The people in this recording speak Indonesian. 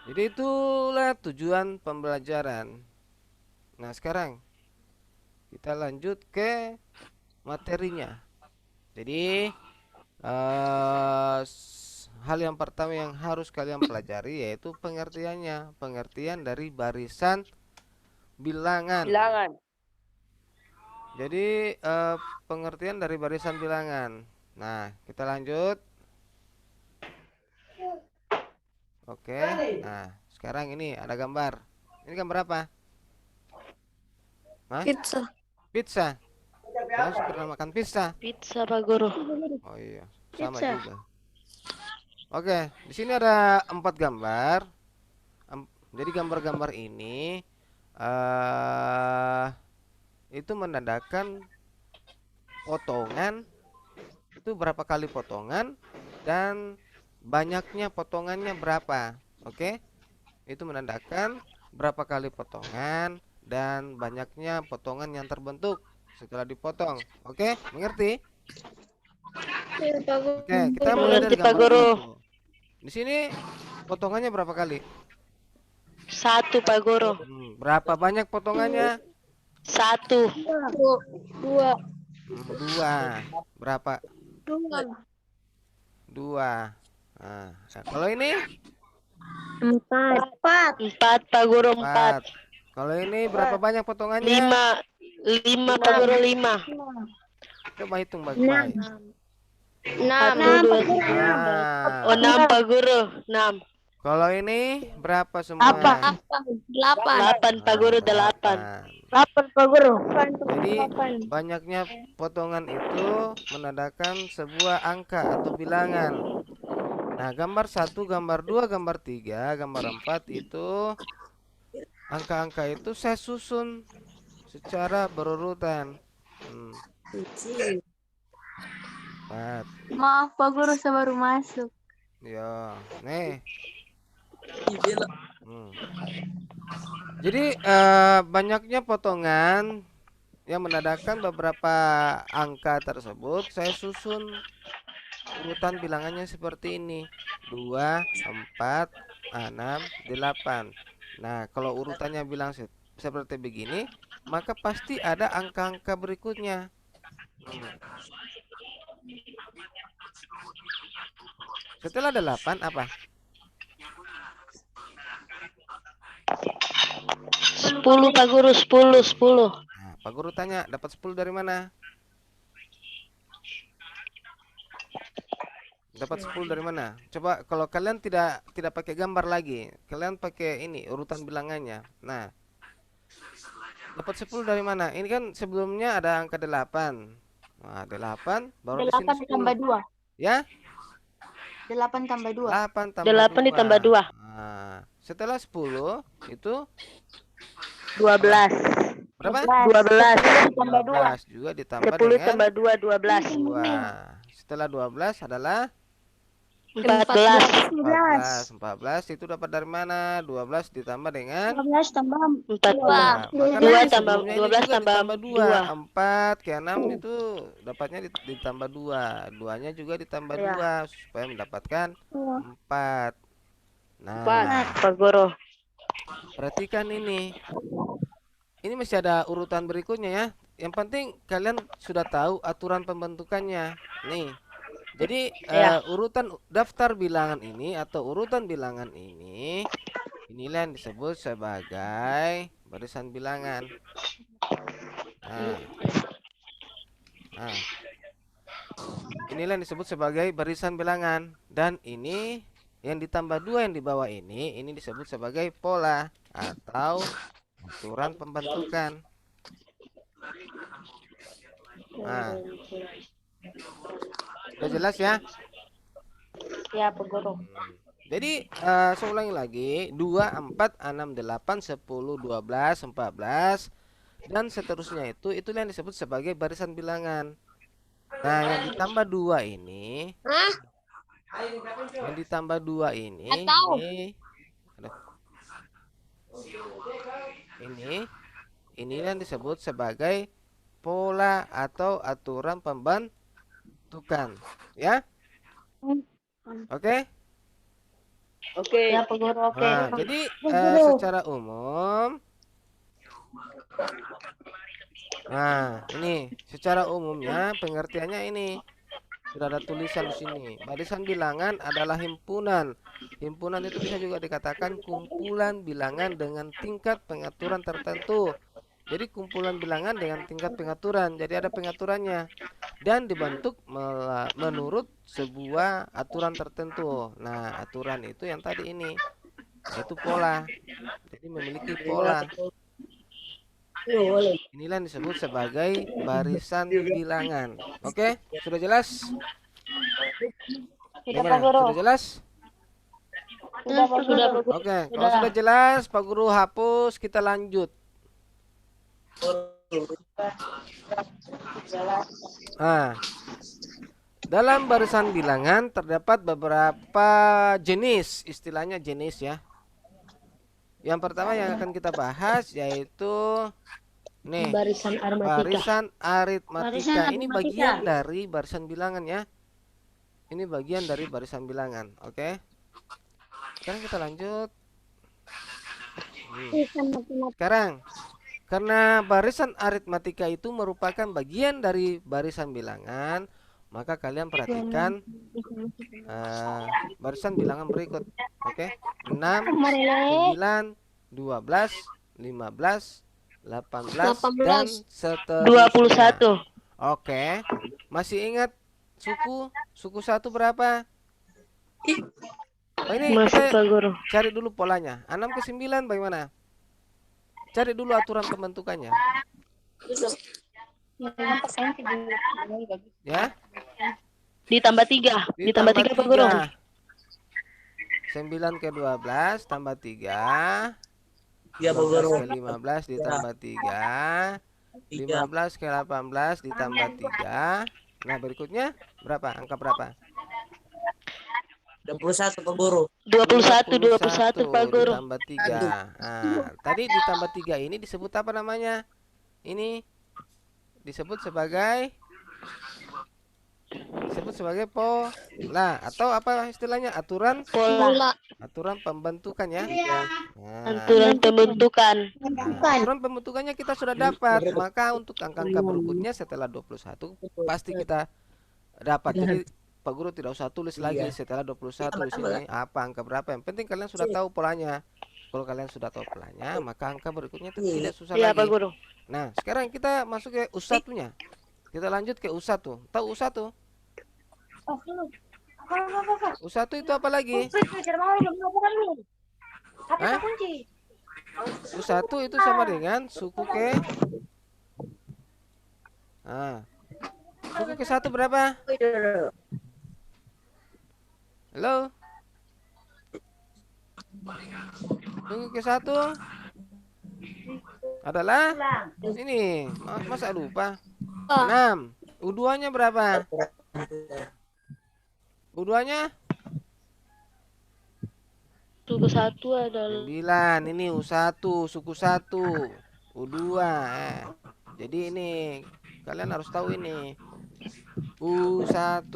Jadi itulah tujuan pembelajaran. Nah, sekarang kita lanjut ke materinya. Jadi hal yang pertama yang harus kalian pelajari yaitu pengertiannya, pengertian dari barisan bilangan. Bilangan. Jadi pengertian dari barisan bilangan. Nah, kita lanjut. Oke. Nah, sekarang ini ada gambar. Ini gambar apa? Hah? Pizza. Pizza. Kalian pernah makan pizza? Pizza, Pak Guru. Oh iya, sama Pizza. juga. Oke, di sini ada 4 gambar. Jadi gambar-gambar ini eh itu menandakan potongan, itu berapa kali potongan dan banyaknya potongannya berapa. Oke? Itu menandakan berapa kali potongan dan banyaknya potongan yang terbentuk setelah dipotong. Oke, mengerti? Ya, Pak Oke, kita Guru. mulai Mengerti, dari Pak gambar Guru. satu. Di sini potongannya berapa kali? Satu, Pak Guru. Berapa banyak potongannya? Satu. Dua. Dua. Berapa? Dua. Dua. Nah, kalau ini Empat. Empat. Empat, Pak Guru. Empat. empat. Kalau ini berapa banyak potongannya? Lima. Lima, Pak Guru. Lima. Coba hitung baik-baik. Enam. Satu, dua, tiga. Ah, Oh, enam, Pak Guru. Enam. kalau ini berapa semua? Delapan. Delapan, Pak Guru. Delapan. Delapan. Delapan, Pak Guru. Jadi banyaknya potongan itu menandakan sebuah angka atau bilangan. Nah, gambar satu, gambar dua, gambar tiga, gambar empat itu angka-angka itu saya susun secara berurutan. Empat. Maaf Pak Guru, saya baru masuk. Ya, nih. Jadi banyaknya potongan yang menandakan beberapa angka tersebut saya susun urutan bilangannya seperti ini: 2, 4, 6, 8. Nah, kalau urutannya bilang seperti begini, maka pasti ada angka-angka berikutnya. Setelah 8 apa? 10, Pak Guru. 10. 10. Nah, Pak Guru tanya, dapat 10 dari mana? Dapat 10 dari mana? Coba kalau kalian tidak pakai gambar lagi, kalian pakai ini urutan bilangannya. Nah, dapat 10 dari mana? Ini kan sebelumnya ada angka 8. Nah, 8 baru di sini 8 10. tambah 2. Ya? 8 tambah 2. 8 tambah 8 2. ditambah 2. Nah, setelah 10 itu 12. berapa? 12. Tambah 2. 12 juga ditambah 10 dengan tambah 2, 12. 2. Setelah 12 adalah 14. 14 itu dapat dari mana? 12 ditambah dengan 12 tambah 4. Nah, maka 2 nanti tambah sebelumnya ini 12 juga tambah ditambah 2. 2. 4 ke 6 itu dapatnya ditambah 2. 2-nya juga ditambah Ya. 2 supaya mendapatkan 4. Nah, 4, Pak Guru. perhatikan ini. Ini masih ada urutan berikutnya ya. Yang penting kalian sudah tahu aturan pembentukannya. Nih. Jadi Ya. urutan daftar bilangan ini atau urutan bilangan ini inilah yang disebut sebagai barisan bilangan. Nah, inilah yang disebut sebagai barisan bilangan dan ini yang ditambah 2 yang di bawah ini disebut sebagai pola atau aturan pembentukan. Nah, udah jelas ya? Ya, Pak Guru. Jadi saya ulangi lagi, 2, 4, 6, 8, 10, 12, 14 dan seterusnya itulah yang disebut sebagai barisan bilangan. Nah, yang ditambah 2 ini, yang ditambah 2 ini, aduh, ini yang disebut sebagai pola atau aturan pembentukan, ya? Oke? Oke. Ya, Pak Guru, oke. Nah, jadi secara umum, nah ini secara umumnya pengertiannya ini sudah ada tulisan di sini. Barisan bilangan adalah himpunan. Himpunan itu bisa juga dikatakan kumpulan bilangan dengan tingkat pengaturan tertentu. Jadi kumpulan bilangan dengan tingkat pengaturan. Jadi ada pengaturannya dan dibentuk menurut sebuah aturan tertentu. Nah, aturan itu yang tadi ini, yaitu pola. Jadi memiliki pola. Inilah yang disebut sebagai barisan bilangan. Oke, sudah jelas? Gimana? Sudah jelas? Sudah, Pak Guru. Oke, kalau sudah jelas, Pak Guru hapus, kita lanjut. Nah, dalam barisan bilangan terdapat beberapa jenis, istilahnya jenis ya. Yang pertama yang akan kita bahas yaitu nih, Barisan aritmatika. barisan aritmatika. Barisan Ini aritmatika. bagian dari barisan bilangan ya. Ini bagian dari barisan bilangan. Oke. Sekarang kita lanjut. Sekarang, karena barisan aritmatika itu merupakan bagian dari barisan bilangan, maka kalian perhatikan barisan bilangan berikut. Oke. 6, 9, 12, 15, 18, dan seterusnya. 21. Oke. Masih ingat suku satu berapa? Oh, ini Masuk, kita Pak Guru. cari dulu polanya. 6 ke 9 bagaimana? Cari dulu aturan pembentukannya. Ya. Ditambah 3. Ditambah 3, Pak Guru. 9 ke 12 tambah 3. Iya, Pak 12 Guru. ke 15 ditambah 3. 15 ke 18 ditambah 3. Nah, berikutnya berapa? Angka berapa? 21, Pak Guru. 21, Pak Guru. Ditambah 3. Nah, tadi ditambah 3 ini disebut apa namanya? Ini disebut sebagai pola atau apa istilahnya? Pola. Aturan pembentukan ya. Nah, Aturan pembentukan. aturan pembentukannya kita sudah dapat. Maka untuk angka-angka berikutnya setelah 21 pasti kita dapat. Jadi Pak Guru tidak usah tulis lagi setelah 21 di sini apa angka berapa. Yang penting kalian sudah tahu polanya. Kalau kalian sudah tahu polanya, maka angka berikutnya itu tidak susah Iya, Pak lagi. Guru. Nah, sekarang kita masuk ke U1-nya. Kita lanjut ke U1. Tahu U1? U1 itu apa lagi? Hah? U1 itu sama dengan suku ke suku ke 1 berapa? Halo? Suku ke 1 adalah ini. Masa lupa? 6. U2-nya berapa? U2-nya Suku 1 adalah 9. Ini U1, suku 1. U2. Jadi ini kalian harus tahu ini. U1.